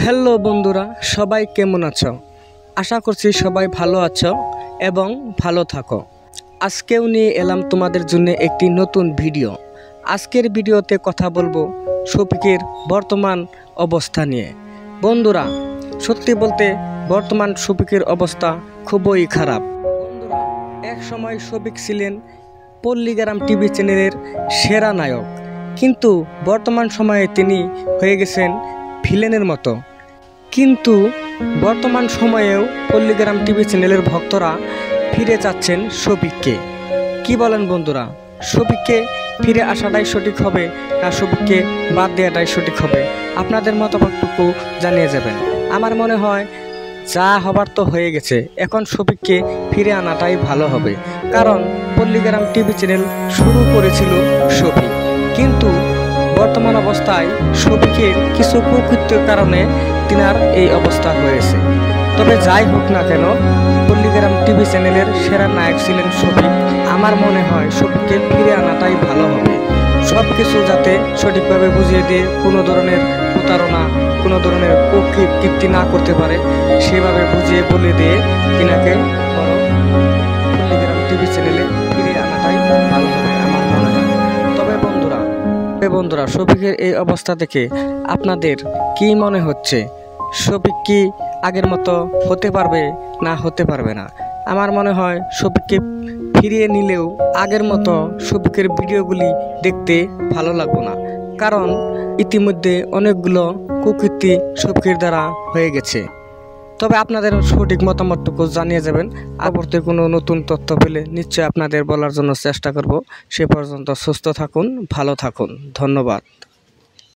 Hello বন্ধুরা, সবাই কেমন আছো? আশা করছি সবাই ভালো আছো এবং ভালো থাকো। আজকেও নিয়ে এলাম তোমাদের জন্য একটি নতুন ভিডিও। আজকের ভিডিওতে কথা বলবো শফিকের বর্তমান অবস্থা নিয়ে। বন্ধুরা, সত্যি বলতে বর্তমান শফিকের অবস্থা খুবই খারাপ। বন্ধুরা, এক সময় শফিক ছিলেন পল্লীগ্রাম টিভি চ্যানেলের সেরা নায়ক, কিন্তু বর্তমান সময়ে তিনি হয়ে গেছেন ভিলেনের মতো। কিন্তু বর্তমান সময়েও পল্লীগ্রাম টিভি চ্যানেলের ভক্তরা ফিরে চাচ্ছেন শফিককে। কি বলেন বন্ধুরা? শফিককে ফিরে আসাটাই সঠিক হবে না শফিককে বাদ দেওয়াটাই সঠিক হবে? আপনাদের মতামতটুকু জানিয়ে যাবেন। আমার মনে হয় যা হবার তো হয়ে গেছে, এখন শফিককে ফিরে আনাটাই ভালো হবে। কারণ পল্লীগ্রাম টিভি চ্যানেল শুরু করেছিল শফিক, কিন্তু বর্তমান অবস্থায় শফিকের কিছু কুকৃত্যের কারণে তিনার এই অবস্থা হয়েছে। তবে যাই হোক না কেন, পল্লীগ্রাম টিভি চ্যানেলের সেরা নায়ক ছিলেন শফিক। আমার মনে হয় শফিককে ফিরে আনাটাই ভালো হবে। সব কিছু যাতে সঠিকভাবে বুঝিয়ে দিয়ে কোনো ধরনের প্রতারণা, কোনো ধরনের কুকীর্তি না করতে পারে, সেভাবে বুঝিয়ে বলে দিয়ে তিনাকে পল্লীগ্রাম টিভি চ্যানেলে ফিরে আনাটাই ভালো হবে আমার মনে হয়। তবে বন্ধুরা, শফিকের এই অবস্থা দেখে আপনাদের কি মনে হচ্ছে? শফিক কি আগের মতো হতে পারবে না হতে পারবে না? আমার মনে হয় শফিককে ফিরিয়ে নিলেও আগের মতো শফিকের ভিডিওগুলি দেখতে ভালো লাগবে না, কারণ ইতিমধ্যে অনেকগুলো কুকীর্তি শফিকের দ্বারা হয়ে গেছে। তবে আপনাদের সঠিক মতামতটুকু জানিয়ে যাবেন। পরবর্তী কোনো নতুন তথ্য পেলে নিশ্চয়ই আপনাদের বলার জন্য চেষ্টা করব। সে পর্যন্ত সুস্থ থাকুন, ভালো থাকুন। ধন্যবাদ।